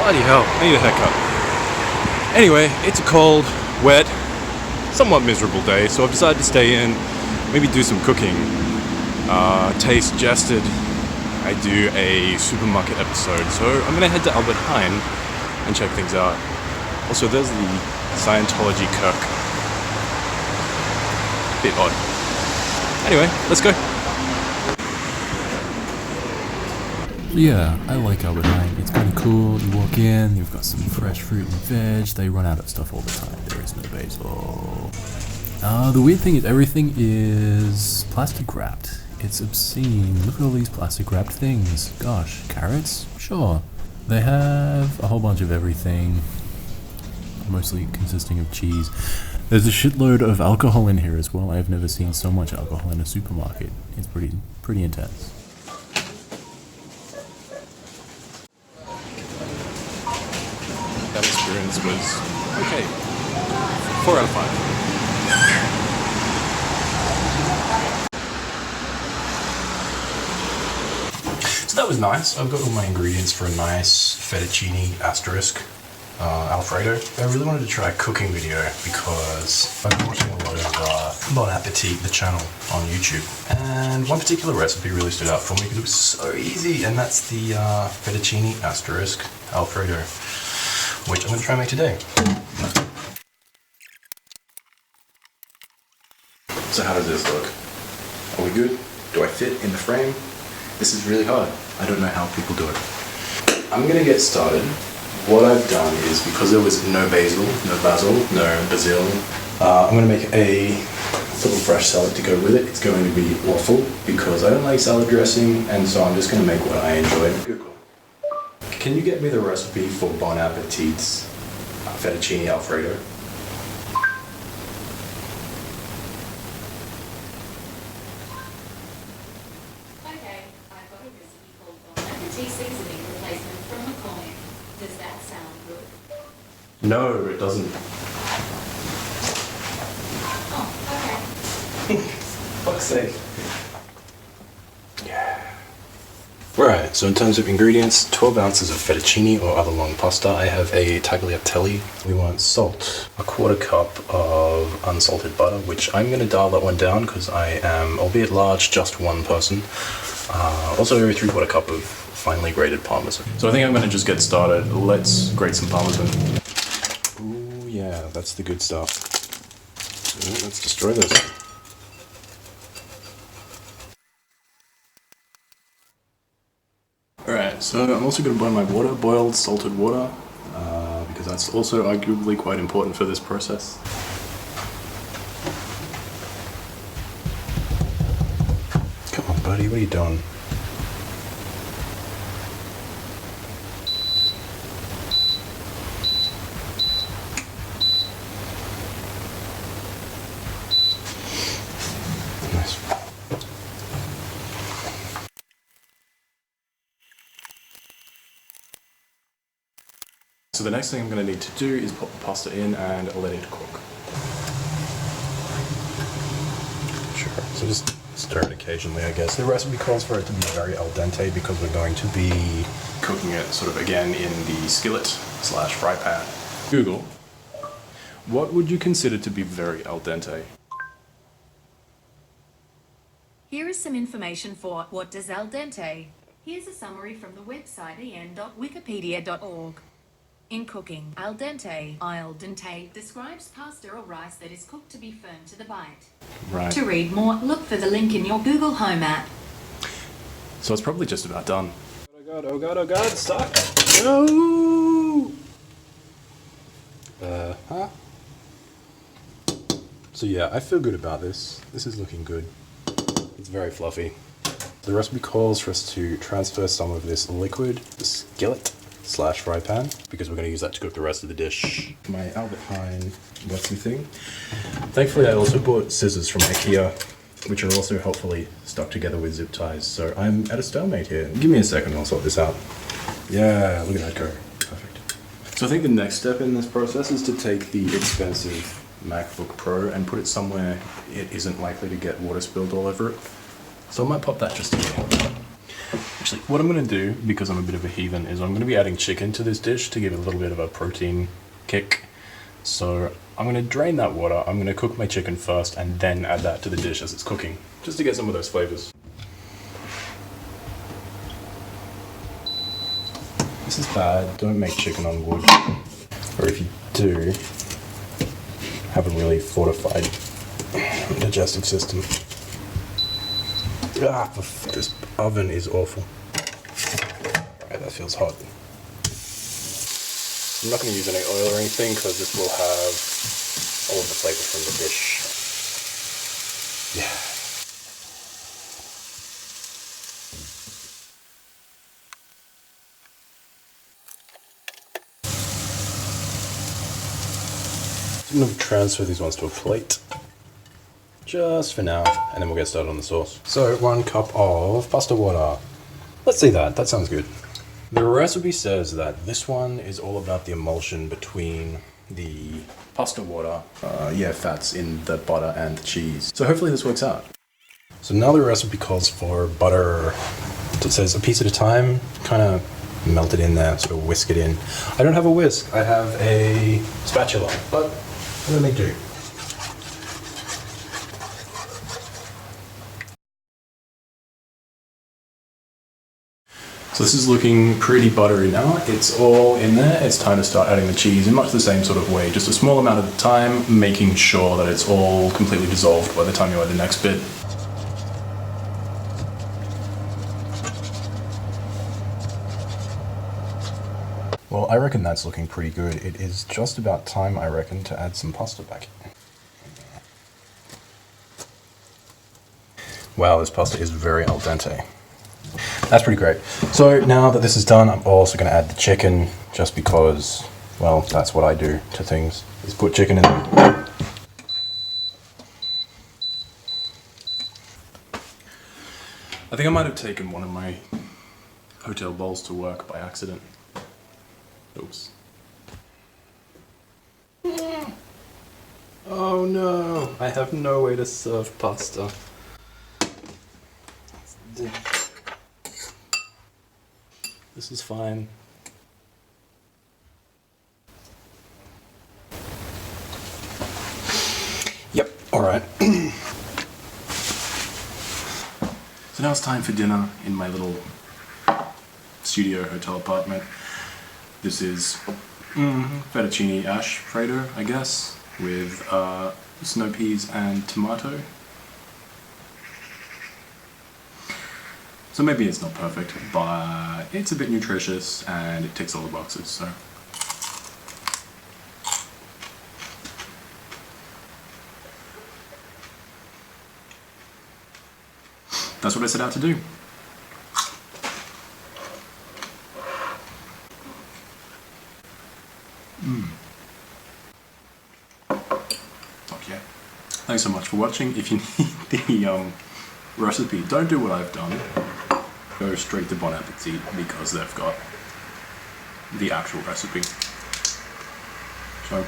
Bloody hell, I need a haircut. Anyway, it's a cold, wet, somewhat miserable day, so I've decided to stay in, maybe do some cooking. Tay suggested I do a supermarket episode, so I'm gonna head to Albert Heijn and check things out. Also, there's the Scientology Kirk. Bit odd. Anyway, let's go. Yeah, I like Albert Heijn. It's kind of cool. You walk in, you've got some fresh fruit and veg. They run out of stuff all the time. There is no basil. The weird thing is everything is plastic wrapped. It's obscene. Look at all these plastic wrapped things. Gosh, carrots? Sure. They have a whole bunch of everything, mostly consisting of cheese. There's a shitload of alcohol in here as well. I've never seen so much alcohol in a supermarket. It's pretty intense. That experience was okay. 4 out of 5. So that was nice. I've got all my ingredients for a nice fettuccine asterisk Alfredo. I really wanted to try a cooking video because I've been watching a lot of Bon Appetit, the channel on YouTube, and one particular recipe really stood out for me because it was so easy, and that's the fettuccine asterisk Alfredo, which I'm going to try and make today. So how does this look? Are we good? Do I fit in the frame? This is really hard. I don't know how people do it. I'm going to get started. What I've done is, because there was no basil, I'm going to make a little fresh salad to go with it. It's going to be awful because I don't like salad dressing, and so I'm just going to make what I enjoy. Google. Can you get me the recipe for Bon Appetit's fettuccine Alfredo? Okay, I've got a recipe called Bon Appetit seasoning replacement from McCormick. Does that sound good? No, it doesn't. Oh, okay. Fuck's sake. Yeah. Right, so in terms of ingredients, 12 ounces of fettuccine or other long pasta. I have a tagliatelle. We want salt, a 1/4 cup of unsalted butter, which I'm going to dial that one down because I am, albeit large, just one person. Also 3/4 cup of finely grated parmesan. So I think I'm going to just get started. Let's grate some parmesan. Ooh, yeah, that's the good stuff. So let's destroy this. Alright, so I'm also going to boil my water, boiled salted water, because that's also arguably quite important for this process. Come on, buddy, what are you doing? Nice. So the next thing I'm going to need to do is put the pasta in and let it cook. Sure, so just stir it occasionally, I guess. The recipe calls for it to be very al dente because we're going to be cooking it sort of again in the skillet/fry pan. Google, what would you consider to be very al dente? Here is some information for what does al dente. Here's a summary from the website en.wikipedia.org. In cooking, al dente describes pasta or rice that is cooked to be firm to the bite. Right. To read more, look for the link in your Google Home app. So it's probably just about done. Oh god, oh god, oh god, stop! No! Huh? So yeah, I feel good about this. This is looking good. It's very fluffy. The recipe calls for us to transfer some of this liquid, the skillet/fry pan, because we're going to use that to cook the rest of the dish. My Albert Heijn whatsy thing. Thankfully I also bought scissors from IKEA, which are also helpfully stuck together with zip ties, so I'm at a stalemate here. Give me a second and I'll sort this out. Yeah, look at that go. Perfect. So I think the next step in this process is to take the expensive MacBook Pro and put it somewhere it isn't likely to get water spilled all over it. So I might pop that just in here. Actually, what I'm going to do, because I'm a bit of a heathen, is I'm going to be adding chicken to this dish to give it a little bit of a protein kick. So I'm going to drain that water, I'm going to cook my chicken first, and then add that to the dish as it's cooking, just to get some of those flavors. This is bad, don't make chicken on wood. Or if you do, have a really fortified digestive system. Ah, this oven is awful. Alright, that feels hot. I'm not going to use any oil or anything because this will have all of the flavor from the dish. Yeah. I'm going to transfer these ones to a plate. Just for now, and then we'll get started on the sauce. So 1 cup of pasta water. Let's see that, that sounds good. The recipe says that this one is all about the emulsion between the pasta water, fats in the butter and the cheese. So hopefully this works out. So now the recipe calls for butter. It says a piece at a time, kind of melt it in there, sort of whisk it in. I don't have a whisk, I have a spatula, but let me do. So this is looking pretty buttery now. It's all in there. It's time to start adding the cheese in much the same sort of way. Just a small amount at a time, making sure that it's all completely dissolved by the time you add the next bit. Well, I reckon that's looking pretty good. It is just about time, I reckon, to add some pasta back in. Wow, this pasta is very al dente. That's pretty great. So now that this is done, I'm also going to add the chicken, just because, well, that's what I do to things, is put chicken in them. I think I might have taken one of my hotel bowls to work by accident. Oops. Oh no, I have no way to serve pasta. This is fine. Yep, alright. So now it's time for dinner in my little studio hotel apartment. This is fettuccine Alfredo, I guess, with snow peas and tomato. So maybe it's not perfect, but it's a bit nutritious and it ticks all the boxes, so. That's what I set out to do. Fuck yeah. Thanks so much for watching. If you need the recipe, don't do what I've done. Go straight to Bon Appetit because they've got the actual recipe. So